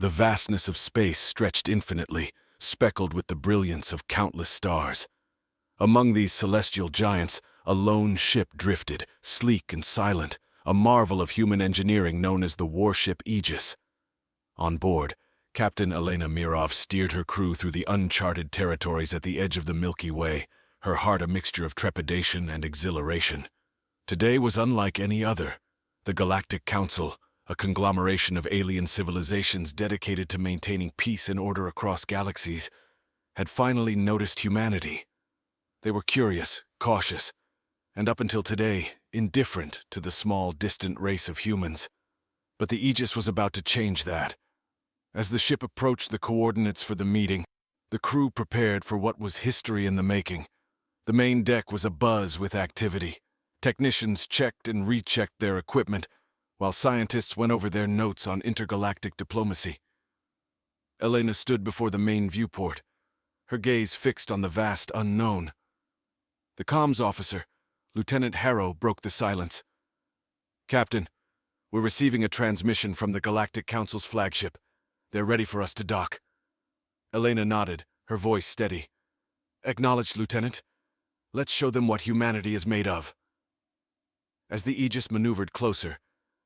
The vastness of space stretched infinitely, speckled with the brilliance of countless stars. Among these celestial giants, a lone ship drifted, sleek and silent, a marvel of human engineering known as the Warship Aegis. On board, Captain Elena Mirov steered her crew through the uncharted territories at the edge of the Milky Way, her heart a mixture of trepidation and exhilaration. Today was unlike any other. The Galactic Council, a conglomeration of alien civilizations dedicated to maintaining peace and order across galaxies, had finally noticed humanity. They were curious, cautious, and up until today, indifferent to the small, distant race of humans. But the Aegis was about to change that. As the ship approached the coordinates for the meeting, the crew prepared for what was history in the making. The main deck was abuzz with activity. Technicians checked and rechecked their equipment, while scientists went over their notes on intergalactic diplomacy. Elena stood before the main viewport, her gaze fixed on the vast unknown. The comms officer, Lieutenant Harrow, broke the silence. "Captain, we're receiving a transmission from the Galactic Council's flagship. They're ready for us to dock." Elena nodded, her voice steady. "Acknowledged, Lieutenant. Let's show them what humanity is made of." As the Aegis maneuvered closer,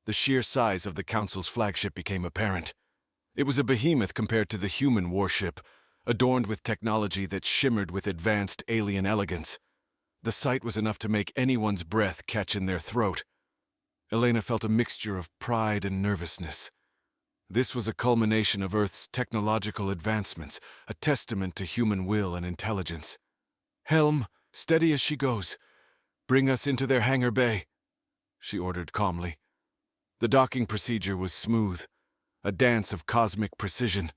the sheer size of the Council's flagship became apparent. It was a behemoth compared to the human warship, adorned with technology that shimmered with advanced alien elegance. The sight was enough to make anyone's breath catch in their throat. Elena felt a mixture of pride and nervousness. This was a culmination of Earth's technological advancements, a testament to human will and intelligence. "Helm, steady as she goes. Bring us into their hangar bay," she ordered calmly. The docking procedure was smooth, a dance of cosmic precision.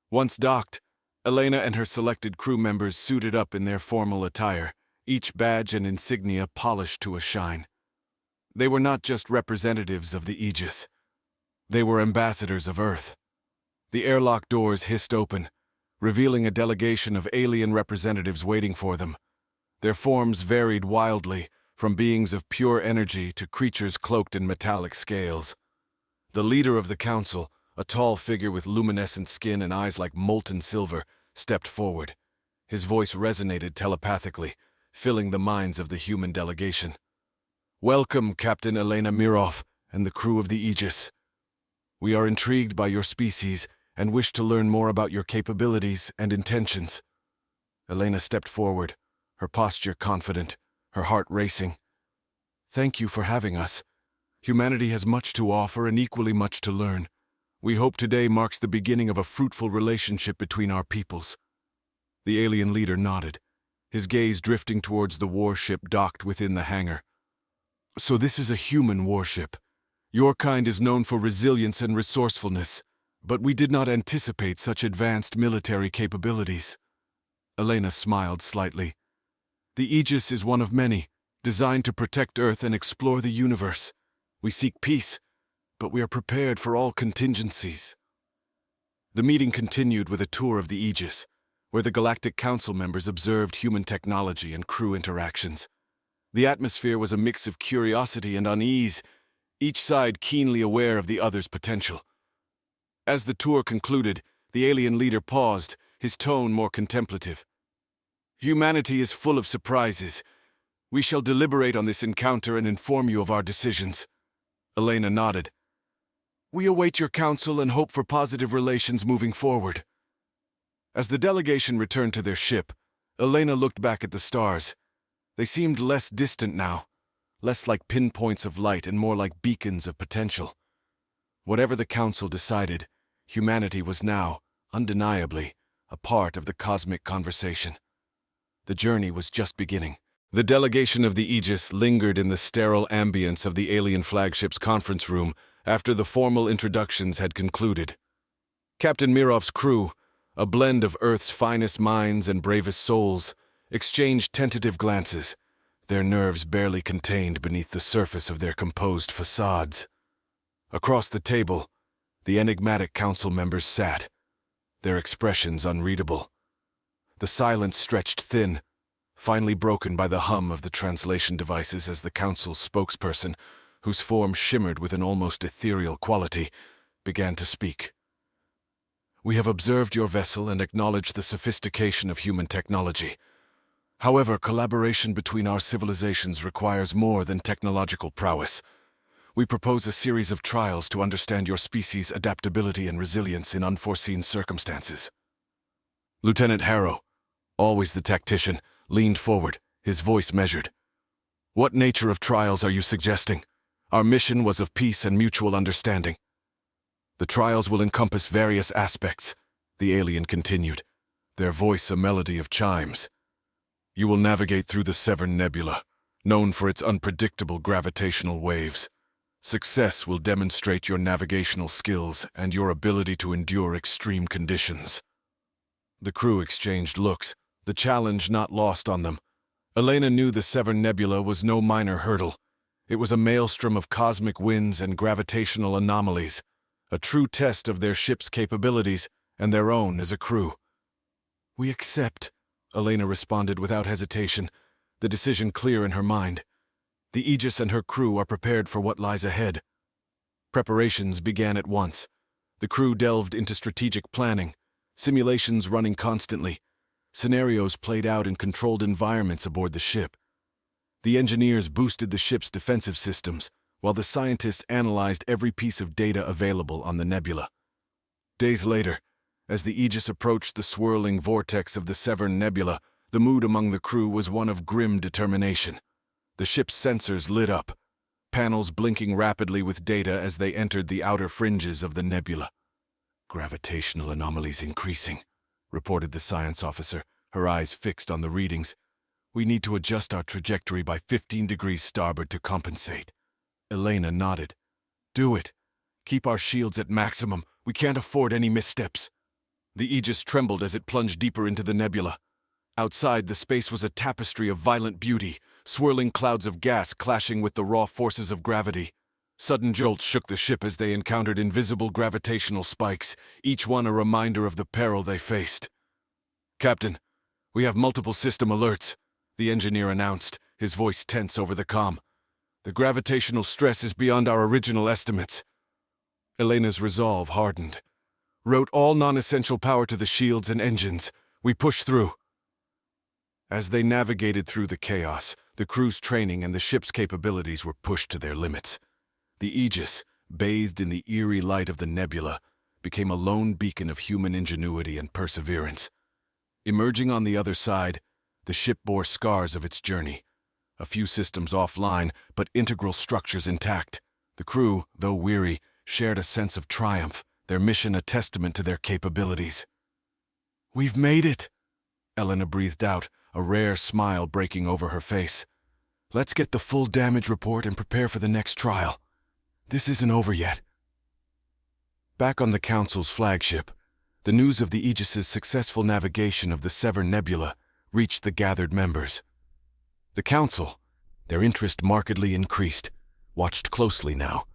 Once docked, Elena and her selected crew members suited up in their formal attire, each badge and insignia polished to a shine. They were not just representatives of the Aegis. They were ambassadors of Earth. The airlock doors hissed open, revealing a delegation of alien representatives waiting for them. Their forms varied wildly, from beings of pure energy to creatures cloaked in metallic scales. The leader of the council, a tall figure with luminescent skin and eyes like molten silver, stepped forward. His voice resonated telepathically, filling the minds of the human delegation. "Welcome, Captain Elena Mirov and the crew of the Aegis. We are intrigued by your species and wish to learn more about your capabilities and intentions." Elena stepped forward, her posture confident, her heart racing. "Thank you for having us. Humanity has much to offer and equally much to learn. We hope today marks the beginning of a fruitful relationship between our peoples." The alien leader nodded, his gaze drifting towards the warship docked within the hangar. "So this is a human warship. Your kind is known for resilience and resourcefulness, but we did not anticipate such advanced military capabilities." Elena smiled slightly. "The Aegis is one of many, designed to protect Earth and explore the universe. We seek peace, but we are prepared for all contingencies." The meeting continued with a tour of the Aegis, where the Galactic Council members observed human technology and crew interactions. The atmosphere was a mix of curiosity and unease, each side keenly aware of the other's potential. As the tour concluded, the alien leader paused, his tone more contemplative. "Humanity is full of surprises. We shall deliberate on this encounter and inform you of our decisions." Elena nodded. "We await your counsel and hope for positive relations moving forward." As the delegation returned to their ship, Elena looked back at the stars. They seemed less distant now, less like pinpoints of light and more like beacons of potential. Whatever the council decided, humanity was now, undeniably, a part of the cosmic conversation. The journey was just beginning. The delegation of the Aegis lingered in the sterile ambience of the alien flagship's conference room after the formal introductions had concluded. Captain Mirov's crew, a blend of Earth's finest minds and bravest souls, exchanged tentative glances, their nerves barely contained beneath the surface of their composed facades. Across the table, the enigmatic council members sat, their expressions unreadable. The silence stretched thin, finally broken by the hum of the translation devices as the council's spokesperson, whose form shimmered with an almost ethereal quality, began to speak. We have observed your vessel and acknowledged the sophistication of human technology. However, collaboration between our civilizations requires more than technological prowess. We propose a series of trials to understand your species' adaptability and resilience in unforeseen circumstances. Lieutenant Harrow, always the tactician, leaned forward, his voice measured. What nature of trials are you suggesting? Our mission was of peace and mutual understanding. The trials will encompass various aspects, the alien continued, their voice a melody of chimes. You will navigate through the Severn Nebula, known for its unpredictable gravitational waves. Success will demonstrate your navigational skills and your ability to endure extreme conditions. The crew exchanged looks, the challenge not lost on them. Elena knew the Severn Nebula was no minor hurdle. It was a maelstrom of cosmic winds and gravitational anomalies, a true test of their ship's capabilities and their own as a crew. We accept, Elena responded without hesitation, the decision clear in her mind. The Aegis and her crew are prepared for what lies ahead. Preparations began at once. The crew delved into strategic planning, simulations running constantly, scenarios played out in controlled environments aboard the ship. The engineers boosted the ship's defensive systems, while the scientists analyzed every piece of data available on the nebula. Days later, as the Aegis approached the swirling vortex of the Severn Nebula, the mood among the crew was one of grim determination. The ship's sensors lit up, panels blinking rapidly with data as they entered the outer fringes of the nebula. Gravitational anomalies increasing, reported the science officer, her eyes fixed on the readings. We need to adjust our trajectory by 15 degrees starboard to compensate. Elena nodded. Do it. Keep our shields at maximum. We can't afford any missteps. The Aegis trembled as it plunged deeper into the nebula. Outside, the space was a tapestry of violent beauty, swirling clouds of gas clashing with the raw forces of gravity. Sudden jolts shook the ship as they encountered invisible gravitational spikes, each one a reminder of the peril they faced. Captain, we have multiple system alerts, the engineer announced, his voice tense over the comm. The gravitational stress is beyond our original estimates. Elena's resolve hardened. Route all non-essential power to the shields and engines. We push through. As they navigated through the chaos, the crew's training and the ship's capabilities were pushed to their limits. The Aegis, bathed in the eerie light of the nebula, became a lone beacon of human ingenuity and perseverance. Emerging on the other side, the ship bore scars of its journey. A few systems offline, but integral structures intact. The crew, though weary, shared a sense of triumph, their mission a testament to their capabilities. We've made it, Elena breathed out, a rare smile breaking over her face. Let's get the full damage report and prepare for the next trial. This isn't over yet. Back on the Council's flagship, the news of the Aegis's successful navigation of the Severn Nebula reached the gathered members. The Council, their interest markedly increased, watched closely now,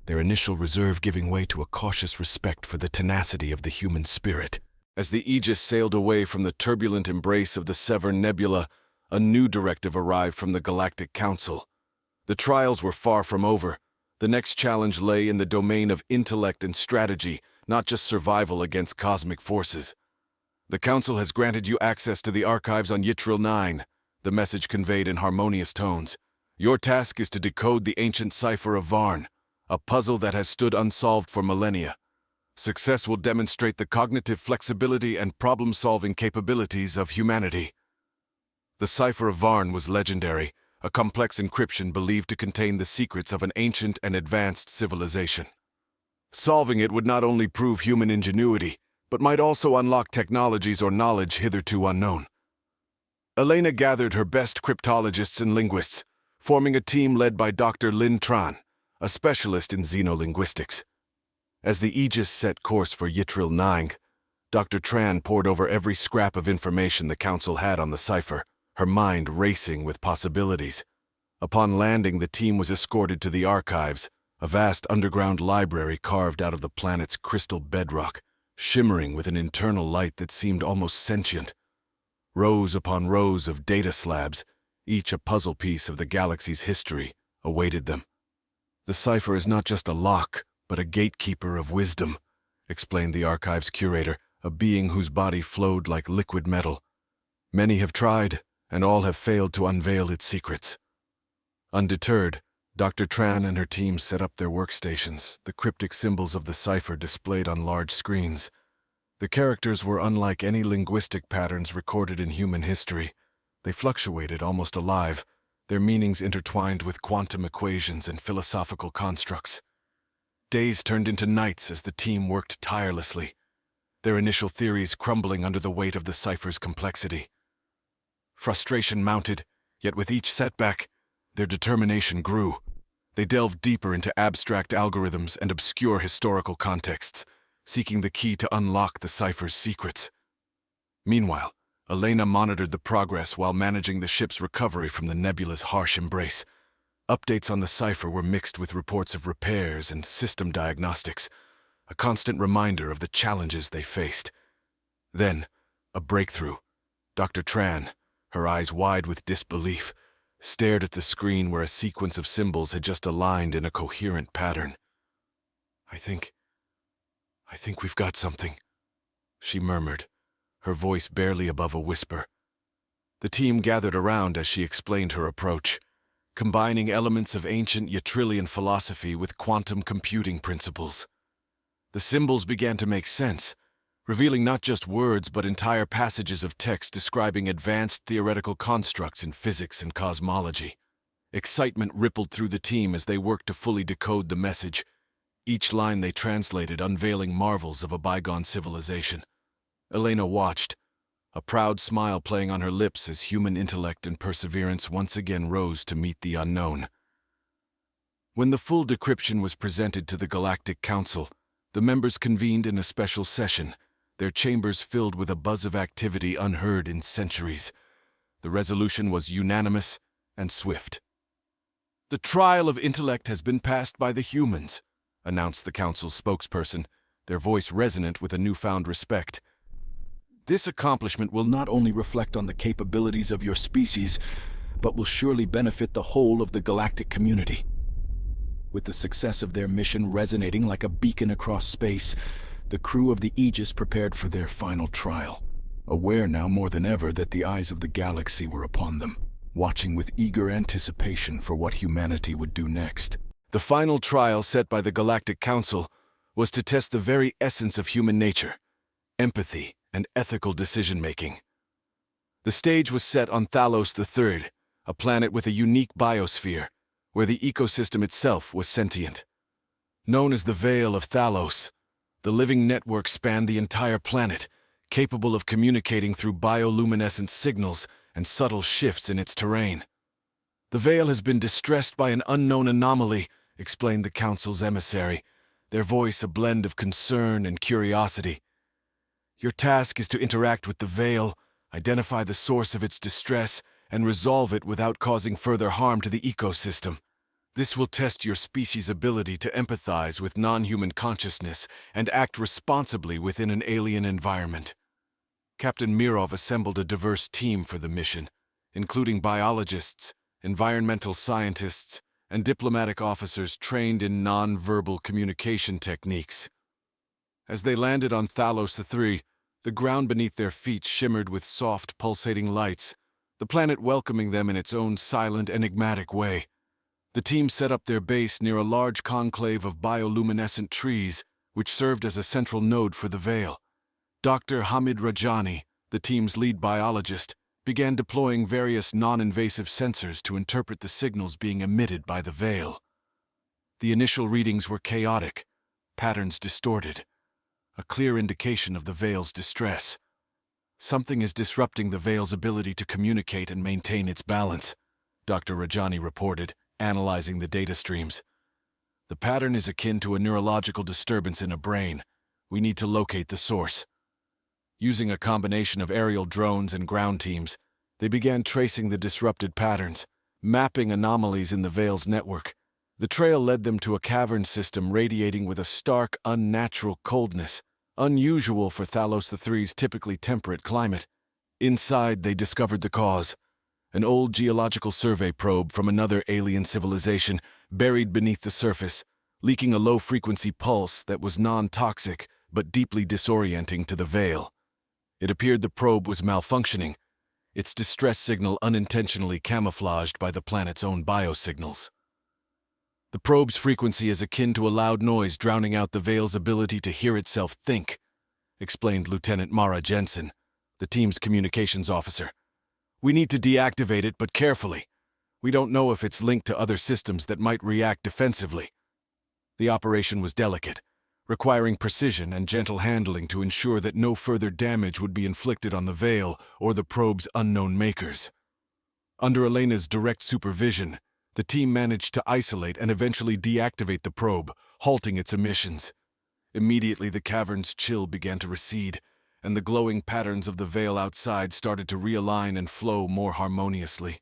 their initial reserve giving way to a cautious respect for the tenacity of the human spirit. As the Aegis sailed away from the turbulent embrace of the Severn Nebula, a new directive arrived from the Galactic Council. The trials were far from over. The next challenge lay in the domain of intellect and strategy, not just survival against cosmic forces. The Council has granted you access to the archives on Yttriel 9, the message conveyed in harmonious tones. Your task is to decode the ancient cipher of Varn, a puzzle that has stood unsolved for millennia. Success will demonstrate the cognitive flexibility and problem-solving capabilities of humanity. The cipher of Varn was legendary, a complex encryption believed to contain the secrets of an ancient and advanced civilization. Solving it would not only prove human ingenuity, but might also unlock technologies or knowledge hitherto unknown. Elena gathered her best cryptologists and linguists, forming a team led by Dr. Lin Tran, a specialist in xenolinguistics. As the Aegis set course for Yttriel 9, Dr. Tran pored over every scrap of information the Council had on the cipher, her mind racing with possibilities. Upon landing, the team was escorted to the archives, a vast underground library carved out of the planet's crystal bedrock, shimmering with an internal light that seemed almost sentient. Rows upon rows of data slabs, each a puzzle piece of the galaxy's history, awaited them. The cipher is not just a lock, but a gatekeeper of wisdom. explained the archive's curator, a being whose body flowed like liquid metal. Many have tried, and all have failed to unveil its secrets. Undeterred, Dr. Tran and her team set up their workstations, the cryptic symbols of the cipher displayed on large screens. The characters were unlike any linguistic patterns recorded in human history. They fluctuated, almost alive, their meanings intertwined with quantum equations and philosophical constructs. Days turned into nights as the team worked tirelessly, their initial theories crumbling under the weight of the cipher's complexity. Frustration mounted, yet with each setback, their determination grew. They delved deeper into abstract algorithms and obscure historical contexts, seeking the key to unlock the cipher's secrets. Meanwhile, Elena monitored the progress while managing the ship's recovery from the nebula's harsh embrace. Updates on the cipher were mixed with reports of repairs and system diagnostics, a constant reminder of the challenges they faced. Then, a breakthrough. Dr. Tran, her eyes wide with disbelief, stared at the screen where a sequence of symbols had just aligned in a coherent pattern. I think we've got something," she murmured, her voice barely above a whisper. The team gathered around as she explained her approach, combining elements of ancient Yatrillian philosophy with quantum computing principles. The symbols began to make sense, revealing not just words but entire passages of text describing advanced theoretical constructs in physics and cosmology. Excitement rippled through the team as they worked to fully decode the message, each line they translated unveiling marvels of a bygone civilization. Elena watched, a proud smile playing on her lips as human intellect and perseverance once again rose to meet the unknown. When the full decryption was presented to the Galactic Council, the members convened in a special session, their chambers filled with a buzz of activity unheard in centuries. The resolution was unanimous and swift. "The trial of intellect has been passed by the humans," announced the Council's spokesperson, their voice resonant with a newfound respect. "This accomplishment will not only reflect on the capabilities of your species, but will surely benefit the whole of the galactic community." With the success of their mission resonating like a beacon across space, the crew of the Aegis prepared for their final trial, aware now more than ever that the eyes of the galaxy were upon them, watching with eager anticipation for what humanity would do next. The final trial set by the Galactic Council was to test the very essence of human nature, empathy and ethical decision-making. The stage was set on Thalos III, a planet with a unique biosphere, where the ecosystem itself was sentient. Known as the Veil of Thalos, the living network spanned the entire planet, capable of communicating through bioluminescent signals and subtle shifts in its terrain. "The Veil has been distressed by an unknown anomaly," explained the Council's emissary, their voice a blend of concern and curiosity. "Your task is to interact with the Veil, identify the source of its distress, and resolve it without causing further harm to the ecosystem. This will test your species' ability to empathize with non-human consciousness and act responsibly within an alien environment." Captain Mirov assembled a diverse team for the mission, including biologists, environmental scientists, and diplomatic officers trained in non-verbal communication techniques. As they landed on Thalos III, the ground beneath their feet shimmered with soft, pulsating lights, the planet welcoming them in its own silent, enigmatic way. The team set up their base near a large conclave of bioluminescent trees, which served as a central node for the Veil. Dr. Hamid Rajani, the team's lead biologist, began deploying various non-invasive sensors to interpret the signals being emitted by the Veil. The initial readings were chaotic, patterns distorted, a clear indication of the Veil's distress. "Something is disrupting the Veil's ability to communicate and maintain its balance," Dr. Rajani reported, analyzing the data streams. "The pattern is akin to a neurological disturbance in a brain. We need to locate the source." Using a combination of aerial drones and ground teams, they began tracing the disrupted patterns, mapping anomalies in the Veil's network. The trail led them to a cavern system radiating with a stark, unnatural coldness, unusual for Thalos III's typically temperate climate. Inside, they discovered the cause: an old geological survey probe from another alien civilization buried beneath the surface, leaking a low-frequency pulse that was non-toxic but deeply disorienting to the Veil. It appeared the probe was malfunctioning, its distress signal unintentionally camouflaged by the planet's own biosignals. The probe's frequency is akin to a loud noise drowning out the Veil's ability to hear itself think, explained Lieutenant Mara Jensen, the team's communications officer. We need to deactivate it, but carefully. We don't know if it's linked to other systems that might react defensively. The operation was delicate, requiring precision and gentle handling to ensure that no further damage would be inflicted on the Veil or the probe's unknown makers. Under Elena's direct supervision, the team managed to isolate and eventually deactivate the probe, halting its emissions. Immediately, the cavern's chill began to recede, and the glowing patterns of the Veil outside started to realign and flow more harmoniously.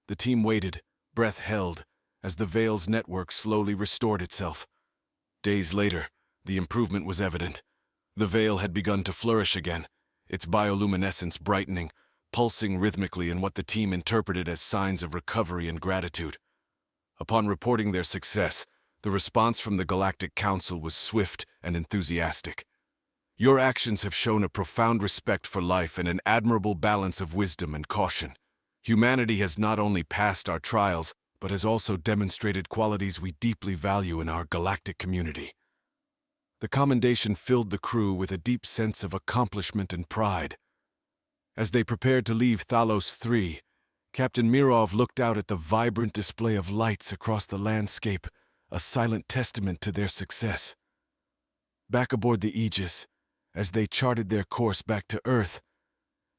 The team waited, breath held, as the Veil's network slowly restored itself. Days later, the improvement was evident. The Veil had begun to flourish again, its bioluminescence brightening, pulsing rhythmically in what the team interpreted as signs of recovery and gratitude. Upon reporting their success, the response from the Galactic Council was swift and enthusiastic. Your actions have shown a profound respect for life and an admirable balance of wisdom and caution. Humanity has not only passed our trials, but has also demonstrated qualities we deeply value in our galactic community. The commendation filled the crew with a deep sense of accomplishment and pride. As they prepared to leave Thalos 3, Captain Mirov looked out at the vibrant display of lights across the landscape, a silent testament to their success. Back aboard the Aegis, as they charted their course back to Earth,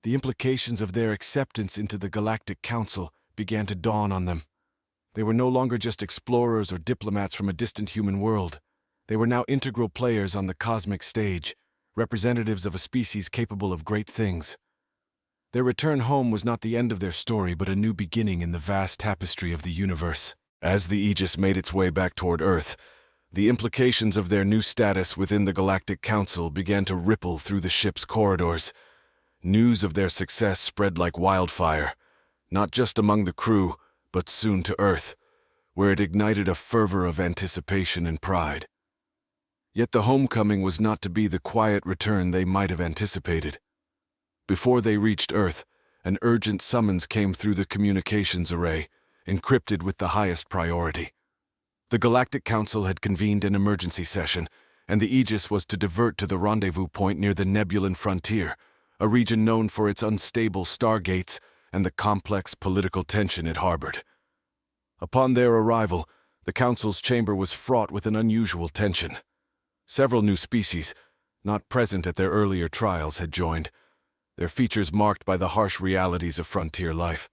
the implications of their acceptance into the Galactic Council began to dawn on them. They were no longer just explorers or diplomats from a distant human world. They were now integral players on the cosmic stage, representatives of a species capable of great things. Their return home was not the end of their story, but a new beginning in the vast tapestry of the universe. As the Aegis made its way back toward Earth, the implications of their new status within the Galactic Council began to ripple through the ship's corridors. News of their success spread like wildfire, not just among the crew, but soon to Earth, where it ignited a fervor of anticipation and pride. Yet the homecoming was not to be the quiet return they might have anticipated. Before they reached Earth, an urgent summons came through the communications array, encrypted with the highest priority. The Galactic Council had convened an emergency session, and the Aegis was to divert to the rendezvous point near the Nebulan frontier, a region known for its unstable stargates and the complex political tension it harbored. Upon their arrival, the Council's chamber was fraught with an unusual tension. Several new species, not present at their earlier trials, had joined, their features marked by the harsh realities of frontier life.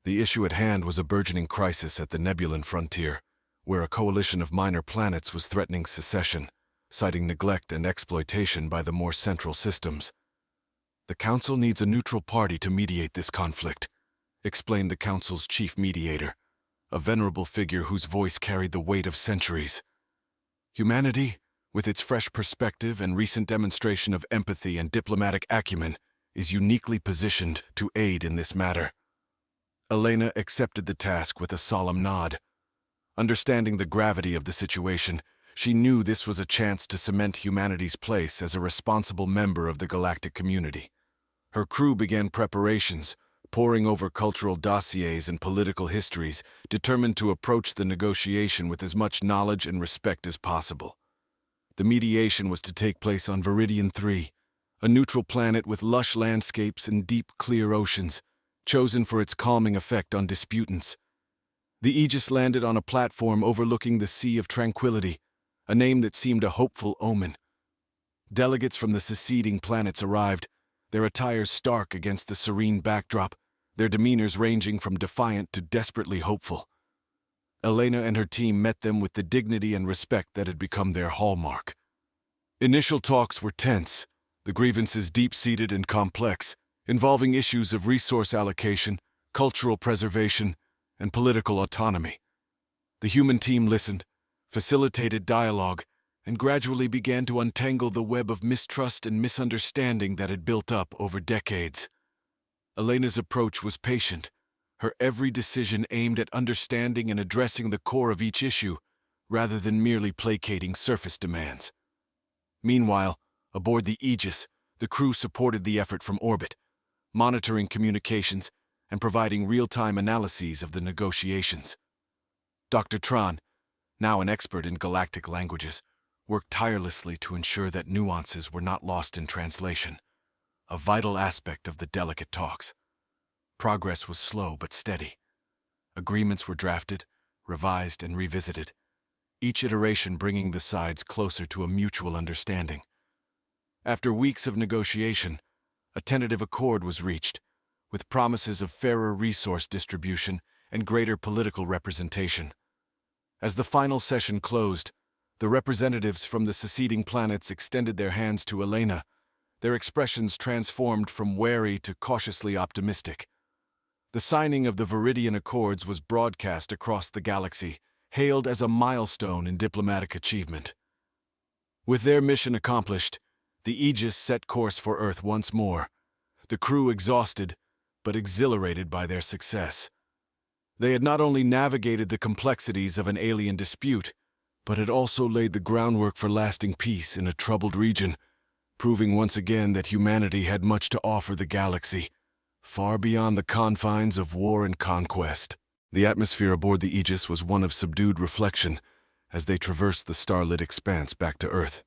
The issue at hand was a burgeoning crisis at the Nebulan frontier, where a coalition of minor planets was threatening secession, citing neglect and exploitation by the more central systems. The Council needs a neutral party to mediate this conflict, explained the Council's chief mediator, a venerable figure whose voice carried the weight of centuries. Humanity, with its fresh perspective and recent demonstration of empathy and diplomatic acumen, is uniquely positioned to aid in this matter. Elena accepted the task with a solemn nod. Understanding the gravity of the situation, she knew this was a chance to cement humanity's place as a responsible member of the galactic community. Her crew began preparations, poring over cultural dossiers and political histories, determined to approach the negotiation with as much knowledge and respect as possible. The mediation was to take place on Viridian 3, a neutral planet with lush landscapes and deep, clear oceans, chosen for its calming effect on disputants. The Aegis landed on a platform overlooking the Sea of Tranquility, a name that seemed a hopeful omen. Delegates from the seceding planets arrived, their attires stark against the serene backdrop, their demeanors ranging from defiant to desperately hopeful. Elena and her team met them with the dignity and respect that had become their hallmark. Initial talks were tense, the grievances deep-seated and complex, involving issues of resource allocation, cultural preservation, and political autonomy. The human team listened, facilitated dialogue, and gradually began to untangle the web of mistrust and misunderstanding that had built up over decades. Elena's approach was patient, her every decision aimed at understanding and addressing the core of each issue, rather than merely placating surface demands. Meanwhile, aboard the Aegis, the crew supported the effort from orbit, monitoring communications and providing real-time analyses of the negotiations. Dr. Tron, now an expert in galactic languages, worked tirelessly to ensure that nuances were not lost in translation, a vital aspect of the delicate talks. Progress was slow but steady. Agreements were drafted, revised, and revisited, each iteration bringing the sides closer to a mutual understanding. After weeks of negotiation, a tentative accord was reached, with promises of fairer resource distribution and greater political representation. As the final session closed, the representatives from the seceding planets extended their hands to Elena, their expressions transformed from wary to cautiously optimistic. The signing of the Viridian Accords was broadcast across the galaxy, hailed as a milestone in diplomatic achievement. With their mission accomplished, the Aegis set course for Earth once more, the crew exhausted but exhilarated by their success. They had not only navigated the complexities of an alien dispute, but had also laid the groundwork for lasting peace in a troubled region, proving once again that humanity had much to offer the galaxy, far beyond the confines of war and conquest. The atmosphere aboard the Aegis was one of subdued reflection as they traversed the starlit expanse back to Earth.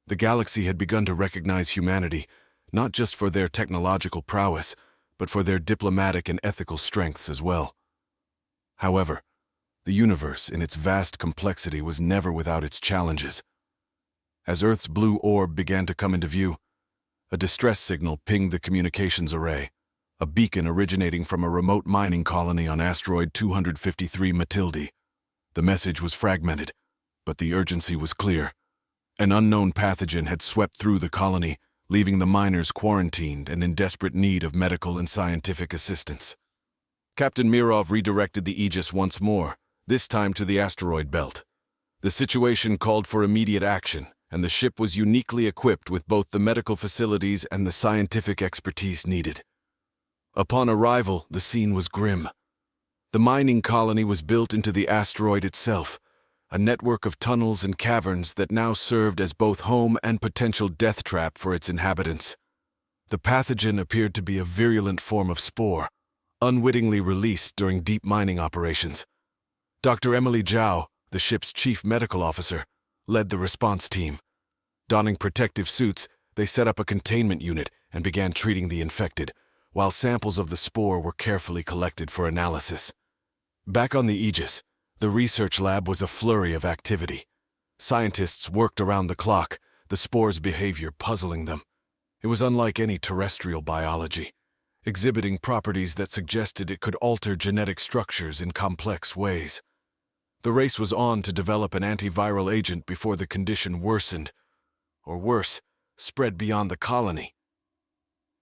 The galaxy had begun to recognize humanity, not just for their technological prowess, but for their diplomatic and ethical strengths as well. However, the universe in its vast complexity was never without its challenges. As Earth's blue orb began to come into view, a distress signal pinged the communications array, a beacon originating from a remote mining colony on asteroid 253 Matilde. The message was fragmented, but the urgency was clear. An unknown pathogen had swept through the colony, leaving the miners quarantined and in desperate need of medical and scientific assistance. Captain Mirov redirected the Aegis once more, this time to the asteroid belt. The situation called for immediate action, and the ship was uniquely equipped with both the medical facilities and the scientific expertise needed. Upon arrival, the scene was grim. The mining colony was built into the asteroid itself, a network of tunnels and caverns that now served as both home and potential death trap for its inhabitants. The pathogen appeared to be a virulent form of spore, unwittingly released during deep mining operations. Dr. Emily Zhao, the ship's chief medical officer, led the response team. Donning protective suits, they set up a containment unit and began treating the infected, while samples of the spore were carefully collected for analysis. Back on the Aegis, the research lab was a flurry of activity. Scientists worked around the clock, the spore's behavior puzzling them. It was unlike any terrestrial biology, exhibiting properties that suggested it could alter genetic structures in complex ways. The race was on to develop an antiviral agent before the condition worsened, or worse, spread beyond the colony.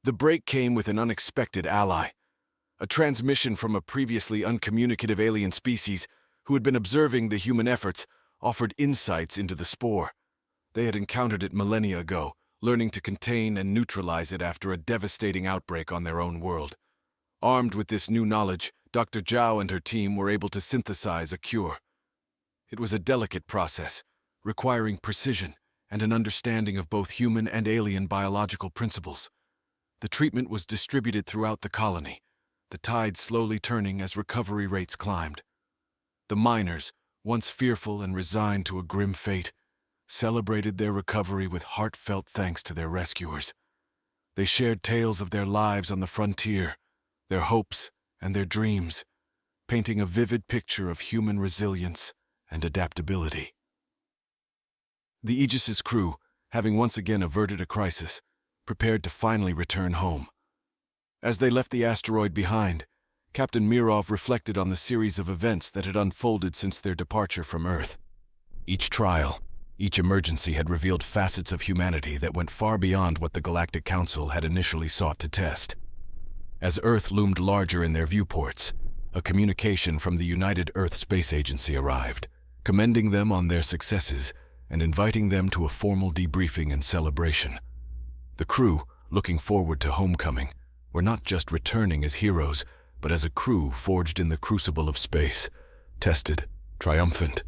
The break came with an unexpected ally, a transmission from a previously uncommunicative alien species who had been observing the human efforts, offered insights into the spore. They had encountered it millennia ago, learning to contain and neutralize it after a devastating outbreak on their own world. Armed with this new knowledge, Dr. Zhao and her team were able to synthesize a cure. It was a delicate process, requiring precision and an understanding of both human and alien biological principles. The treatment was distributed throughout the colony, the tide slowly turning as recovery rates climbed. The miners, once fearful and resigned to a grim fate, celebrated their recovery with heartfelt thanks to their rescuers. They shared tales of their lives on the frontier, their hopes and their dreams, painting a vivid picture of human resilience and adaptability. The Aegis's crew, having once again averted a crisis, prepared to finally return home. As they left the asteroid behind, Captain Mirov reflected on the series of events that had unfolded since their departure from Earth. Each trial, each emergency had revealed facets of humanity that went far beyond what the Galactic Council had initially sought to test. As Earth loomed larger in their viewports, a communication from the United Earth Space Agency arrived, commending them on their successes and inviting them to a formal debriefing and celebration. The crew, looking forward to homecoming, were not just returning as heroes, but as a crew forged in the crucible of space, tested, triumphant,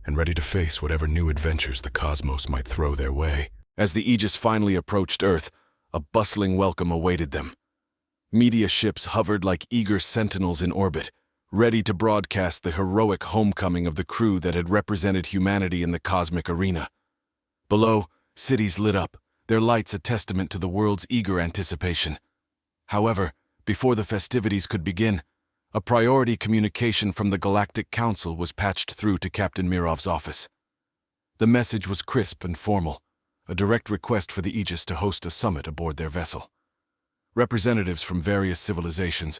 and ready to face whatever new adventures the cosmos might throw their way. As the Aegis finally approached Earth, a bustling welcome awaited them. Media ships hovered like eager sentinels in orbit, ready to broadcast the heroic homecoming of the crew that had represented humanity in the cosmic arena. Below, cities lit up, their lights a testament to the world's eager anticipation. However, before the festivities could begin, a priority communication from the Galactic Council was patched through to Captain Mirov's office. The message was crisp and formal, a direct request for the Aegis to host a summit aboard their vessel. Representatives from various civilizations,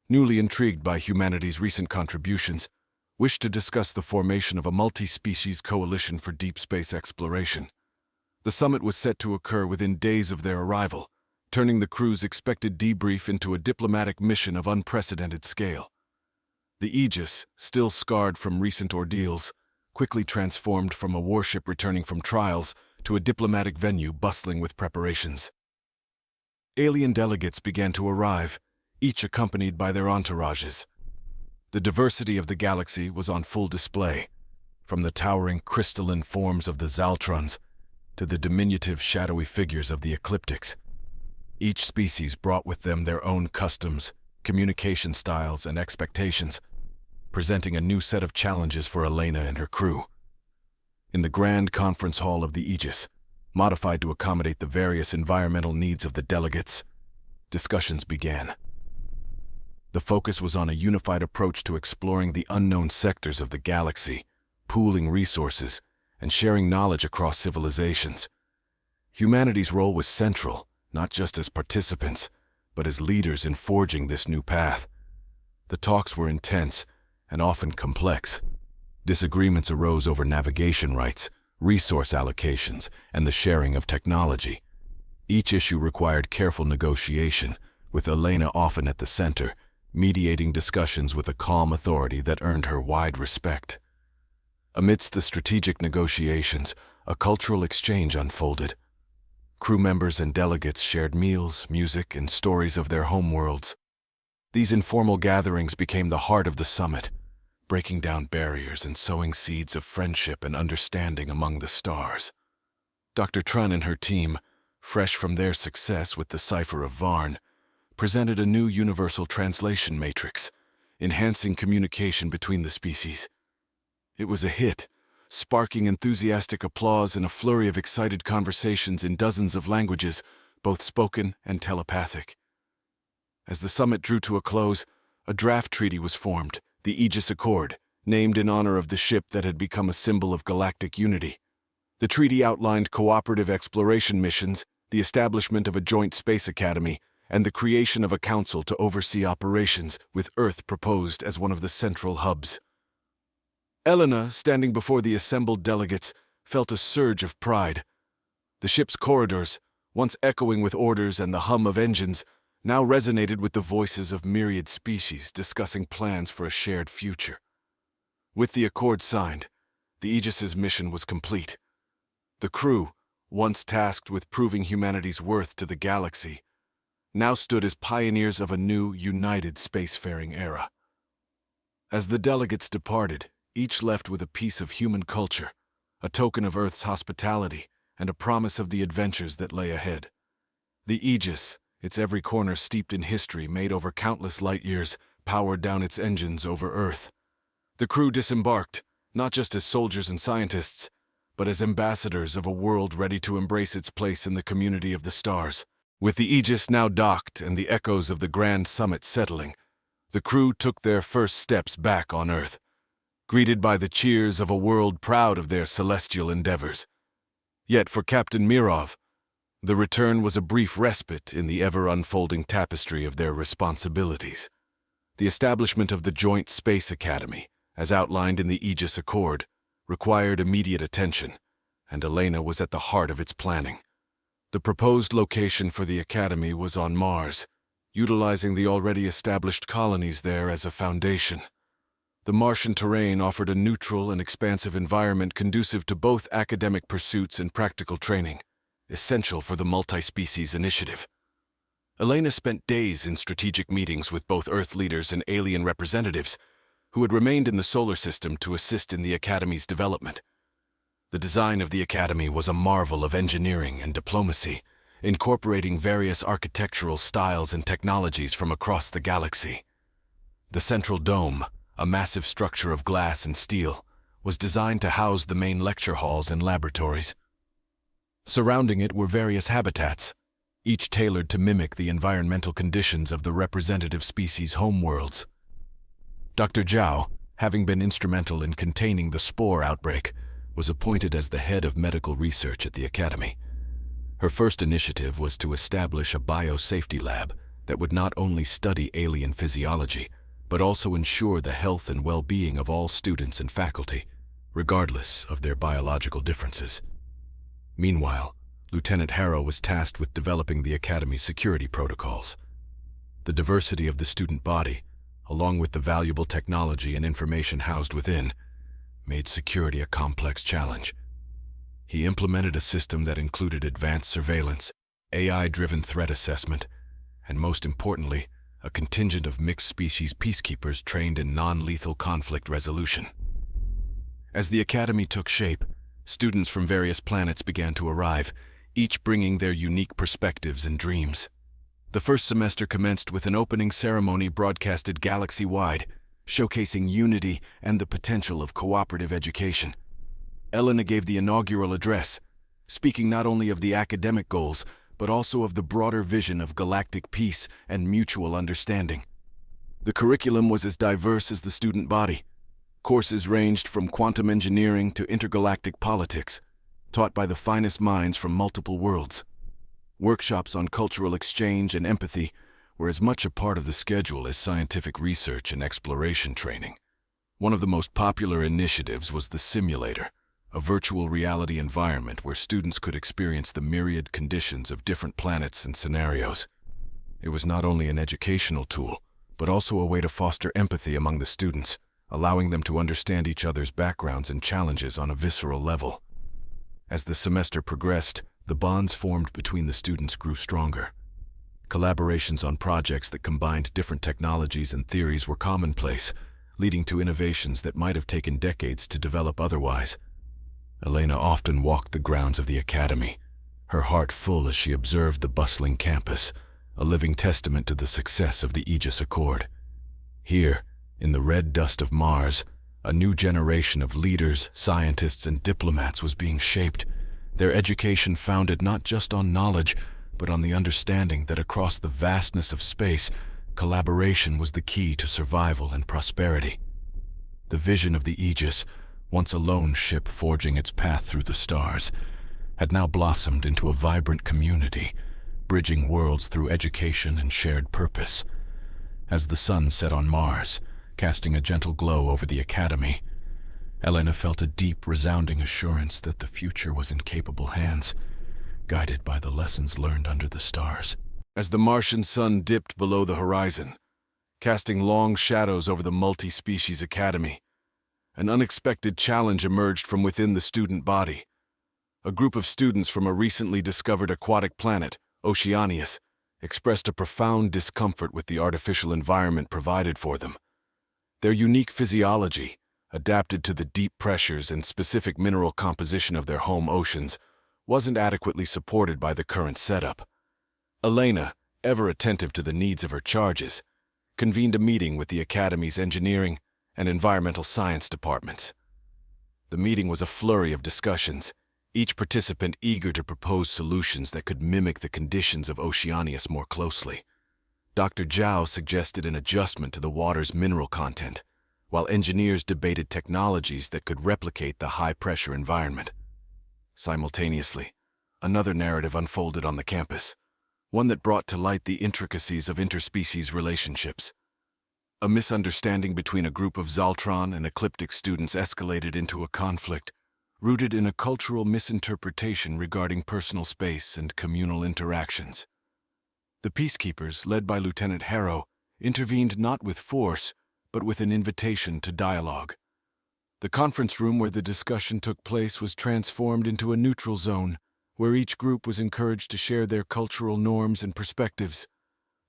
newly intrigued by humanity's recent contributions, wished to discuss the formation of a multi-species coalition for deep space exploration. The summit was set to occur within days of their arrival, turning the crew's expected debrief into a diplomatic mission of unprecedented scale. The Aegis, still scarred from recent ordeals, quickly transformed from a warship returning from trials to a diplomatic venue bustling with preparations. Alien delegates began to arrive, each accompanied by their entourages. The diversity of the galaxy was on full display, from the towering crystalline forms of the Zaltrons to the diminutive shadowy figures of the Ecliptics. Each species brought with them their own customs, communication styles, and expectations, presenting a new set of challenges for Elena and her crew. In the grand conference hall of the Aegis, modified to accommodate the various environmental needs of the delegates, discussions began. The focus was on a unified approach to exploring the unknown sectors of the galaxy, pooling resources, and sharing knowledge across civilizations. Humanity's role was central, not just as participants, but as leaders in forging this new path. The talks were intense and often complex. Disagreements arose over navigation rights, resource allocations, and the sharing of technology. Each issue required careful negotiation, with Elena often at the center, mediating discussions with a calm authority that earned her wide respect. Amidst the strategic negotiations, a cultural exchange unfolded. Crew members and delegates shared meals, music, and stories of their homeworlds. These informal gatherings became the heart of the summit, breaking down barriers and sowing seeds of friendship and understanding among the stars. Dr. Trun and her team, fresh from their success with the Cipher of Varn, presented a new universal translation matrix, enhancing communication between the species. It was a hit, sparking enthusiastic applause and a flurry of excited conversations in dozens of languages, both spoken and telepathic. As the summit drew to a close, a draft treaty was formed, the Aegis Accord, named in honor of the ship that had become a symbol of galactic unity. The treaty outlined cooperative exploration missions, the establishment of a joint space academy, and the creation of a council to oversee operations, with Earth proposed as one of the central hubs. Elena, standing before the assembled delegates, felt a surge of pride. The ship's corridors, once echoing with orders and the hum of engines, now resonated with the voices of myriad species discussing plans for a shared future. With the accord signed, the Aegis's mission was complete. The crew, once tasked with proving humanity's worth to the galaxy, now stood as pioneers of a new, united spacefaring era. As the delegates departed, each left with a piece of human culture, a token of Earth's hospitality, and a promise of the adventures that lay ahead. The Aegis, its every corner steeped in history made over countless light years, powered down its engines over Earth. The crew disembarked, not just as soldiers and scientists, but as ambassadors of a world ready to embrace its place in the community of the stars. With the Aegis now docked and the echoes of the grand summit settling, the crew took their first steps back on Earth, greeted by the cheers of a world proud of their celestial endeavors. Yet for Captain Mirov, the return was a brief respite in the ever-unfolding tapestry of their responsibilities. The establishment of the Joint Space Academy, as outlined in the Aegis Accord, required immediate attention, and Elena was at the heart of its planning. The proposed location for the Academy was on Mars, utilizing the already established colonies there as a foundation. The Martian terrain offered a neutral and expansive environment conducive to both academic pursuits and practical training, essential for the multi-species initiative. Elena spent days in strategic meetings with both Earth leaders and alien representatives, who had remained in the solar system to assist in the Academy's development. The design of the Academy was a marvel of engineering and diplomacy, incorporating various architectural styles and technologies from across the galaxy. The central dome, a massive structure of glass and steel, was designed to house the main lecture halls and laboratories. Surrounding it were various habitats, each tailored to mimic the environmental conditions of the representative species' homeworlds. Dr. Zhao, having been instrumental in containing the spore outbreak, was appointed as the head of medical research at the Academy. Her first initiative was to establish a biosafety lab that would not only study alien physiology, but also ensure the health and well-being of all students and faculty, regardless of their biological differences. Meanwhile, Lieutenant Harrow was tasked with developing the Academy's security protocols. The diversity of the student body, along with the valuable technology and information housed within, made security a complex challenge. He implemented a system that included advanced surveillance, AI-driven threat assessment, and most importantly, a contingent of mixed-species peacekeepers trained in non-lethal conflict resolution. As the Academy took shape, students from various planets began to arrive, each bringing their unique perspectives and dreams. The first semester commenced with an opening ceremony broadcasted galaxy-wide, showcasing unity and the potential of cooperative education. Elena gave the inaugural address, speaking not only of the academic goals, but also of the broader vision of galactic peace and mutual understanding. The curriculum was as diverse as the student body. Courses ranged from quantum engineering to intergalactic politics, taught by the finest minds from multiple worlds. Workshops on cultural exchange and empathy were as much a part of the schedule as scientific research and exploration training. One of the most popular initiatives was the simulator, a virtual reality environment where students could experience the myriad conditions of different planets and scenarios. It was not only an educational tool, but also a way to foster empathy among the students, allowing them to understand each other's backgrounds and challenges on a visceral level. As the semester progressed, the bonds formed between the students grew stronger. Collaborations on projects that combined different technologies and theories were commonplace, leading to innovations that might have taken decades to develop otherwise. Elena often walked the grounds of the Academy, her heart full as she observed the bustling campus, a living testament to the success of the Aegis Accord. Here, in the red dust of Mars, a new generation of leaders, scientists, and diplomats was being shaped, their education founded not just on knowledge, but on the understanding that across the vastness of space, collaboration was the key to survival and prosperity. The vision of the Aegis, once a lone ship forging its path through the stars, had now blossomed into a vibrant community, bridging worlds through education and shared purpose. As the sun set on Mars, casting a gentle glow over the Academy, Elena felt a deep, resounding assurance that the future was in capable hands, guided by the lessons learned under the stars. As the Martian sun dipped below the horizon, casting long shadows over the multi-species Academy, an unexpected challenge emerged from within the student body. A group of students from a recently discovered aquatic planet, Oceanius, expressed a profound discomfort with the artificial environment provided for them. Their unique physiology, adapted to the deep pressures and specific mineral composition of their home oceans, wasn't adequately supported by the current setup. Elena, ever attentive to the needs of her charges, convened a meeting with the Academy's engineering and environmental science departments. The meeting was a flurry of discussions, each participant eager to propose solutions that could mimic the conditions of Oceanius more closely. Dr. Zhao suggested an adjustment to the water's mineral content, while engineers debated technologies that could replicate the high-pressure environment. Simultaneously, another narrative unfolded on the campus, one that brought to light the intricacies of interspecies relationships. A misunderstanding between a group of Zaltron and Ecliptic students escalated into a conflict, rooted in a cultural misinterpretation regarding personal space and communal interactions. The peacekeepers, led by Lieutenant Harrow, intervened not with force, but with an invitation to dialogue. The conference room where the discussion took place was transformed into a neutral zone, where each group was encouraged to share their cultural norms and perspectives.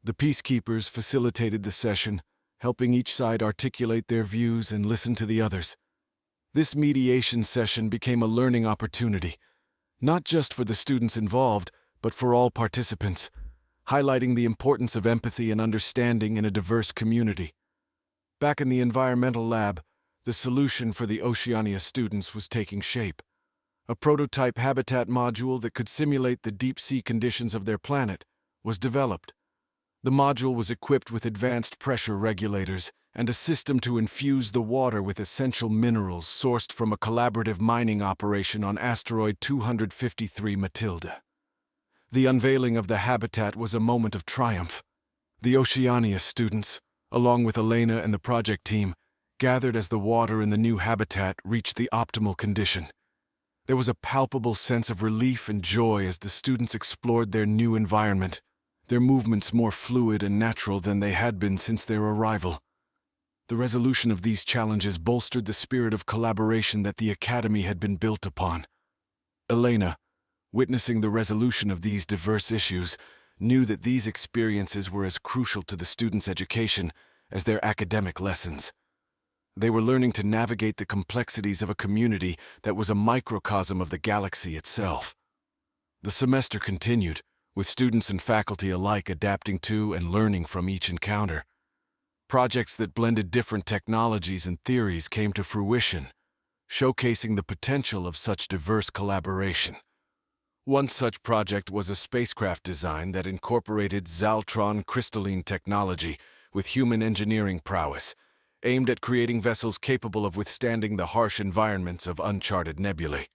The peacekeepers facilitated the session, helping each side articulate their views and listen to the others. This mediation session became a learning opportunity, not just for the students involved, but for all participants, highlighting the importance of empathy and understanding in a diverse community. Back in the environmental lab, the solution for the Oceania students was taking shape. A prototype habitat module that could simulate the deep-sea conditions of their planet was developed. The module was equipped with advanced pressure regulators and a system to infuse the water with essential minerals sourced from a collaborative mining operation on asteroid 253 Matilda. The unveiling of the habitat was a moment of triumph. The Oceania students, along with Elena and the project team, gathered as the water in the new habitat reached the optimal condition. There was a palpable sense of relief and joy as the students explored their new environment, their movements more fluid and natural than they had been since their arrival. The resolution of these challenges bolstered the spirit of collaboration that the Academy had been built upon. Elena, witnessing the resolution of these diverse issues, knew that these experiences were as crucial to the students' education as their academic lessons. They were learning to navigate the complexities of a community that was a microcosm of the galaxy itself. The semester continued, with students and faculty alike adapting to and learning from each encounter. Projects that blended different technologies and theories came to fruition, showcasing the potential of such diverse collaboration. One such project was a spacecraft design that incorporated Zaltron crystalline technology with human engineering prowess, aimed at creating vessels capable of withstanding the harsh environments of uncharted nebulae.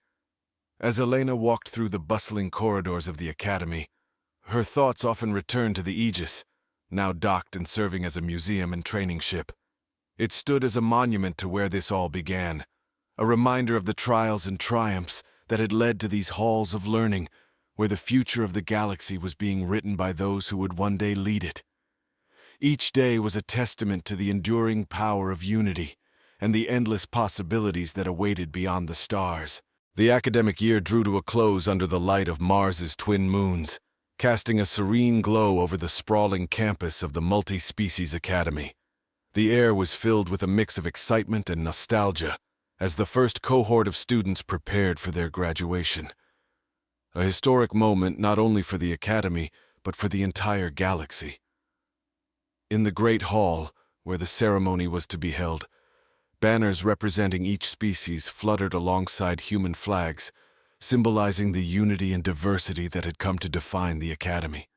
As Elena walked through the bustling corridors of the Academy, her thoughts often returned to the Aegis, now docked and serving as a museum and training ship. It stood as a monument to where this all began, a reminder of the trials and triumphs that had led to these halls of learning, where the future of the galaxy was being written by those who would one day lead it. Each day was a testament to the enduring power of unity and the endless possibilities that awaited beyond the stars. The academic year drew to a close under the light of Mars's twin moons, casting a serene glow over the sprawling campus of the Multi-Species Academy. The air was filled with a mix of excitement and nostalgia as the first cohort of students prepared for their graduation. A historic moment not only for the Academy, but for the entire galaxy. In the Great Hall, where the ceremony was to be held, banners representing each species fluttered alongside human flags, symbolizing the unity and diversity that had come to define the Academy.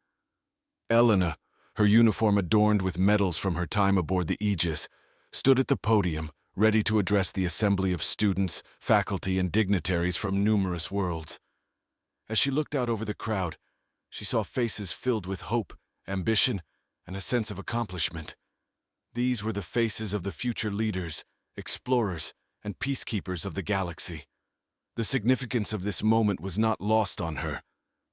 Elena, her uniform adorned with medals from her time aboard the Aegis, stood at the podium, ready to address the assembly of students, faculty, and dignitaries from numerous worlds. As she looked out over the crowd, she saw faces filled with hope, ambition, and a sense of accomplishment. These were the faces of the future leaders, explorers, and peacekeepers of the galaxy. The significance of this moment was not lost on her.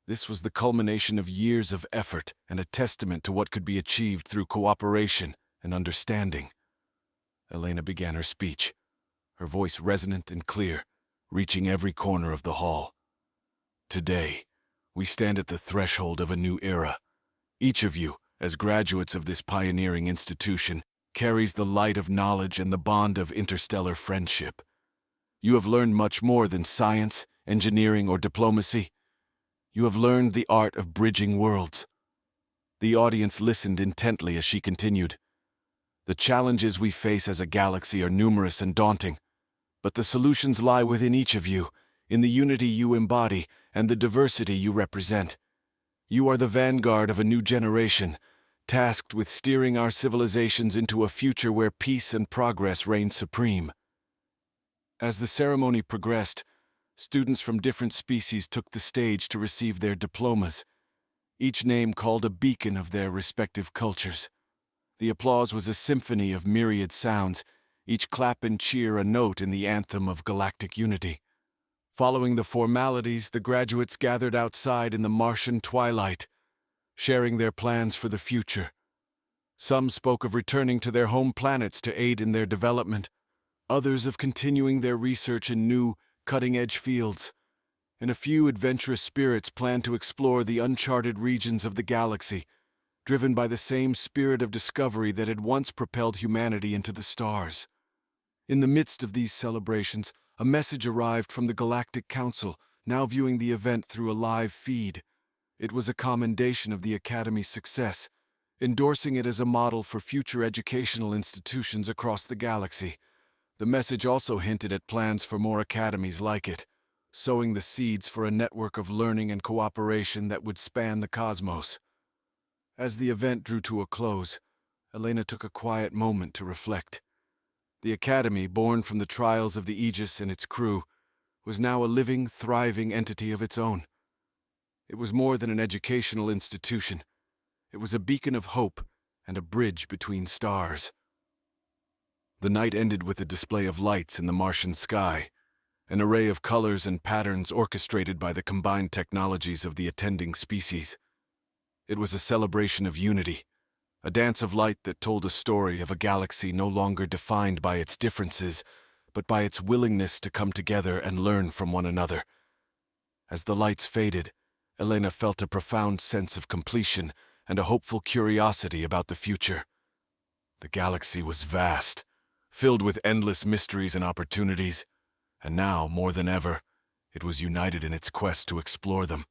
This was the culmination of years of effort and a testament to what could be achieved through cooperation and understanding. Elena began her speech, her voice resonant and clear, reaching every corner of the hall. Today, we stand at the threshold of a new era. Each of you, as graduates of this pioneering institution, carries the light of knowledge and the bond of interstellar friendship. You have learned much more than science, engineering, or diplomacy. You have learned the art of bridging worlds. The audience listened intently as she continued. The challenges we face as a galaxy are numerous and daunting, but the solutions lie within each of you, in the unity you embody and the diversity you represent. You are the vanguard of a new generation, tasked with steering our civilizations into a future where peace and progress reign supreme. As the ceremony progressed, students from different species took the stage to receive their diplomas. Each name called a beacon of their respective cultures. The applause was a symphony of myriad sounds, each clap and cheer a note in the anthem of galactic unity. Following the formalities, the graduates gathered outside in the Martian twilight, sharing their plans for the future. Some spoke of returning to their home planets to aid in their development, others of continuing their research in new, cutting-edge fields, and a few adventurous spirits planned to explore the uncharted regions of the galaxy, driven by the same spirit of discovery that had once propelled humanity into the stars. In the midst of these celebrations, a message arrived from the Galactic Council, now viewing the event through a live feed. It was a commendation of the Academy's success, endorsing it as a model for future educational institutions across the galaxy. The message also hinted at plans for more academies like it, sowing the seeds for a network of learning and cooperation that would span the cosmos. As the event drew to a close, Elena took a quiet moment to reflect. The Academy, born from the trials of the Aegis and its crew, was now a living, thriving entity of its own. It was more than an educational institution. It was a beacon of hope and a bridge between stars. The night ended with a display of lights in the Martian sky, an array of colors and patterns orchestrated by the combined technologies of the attending species. It was a celebration of unity, a dance of light that told a story of a galaxy no longer defined by its differences, but by its willingness to come together and learn from one another. As the lights faded, Elena felt a profound sense of completion and a hopeful curiosity about the future. The galaxy was vast, filled with endless mysteries and opportunities, and now, more than ever, it was united in its quest to explore them.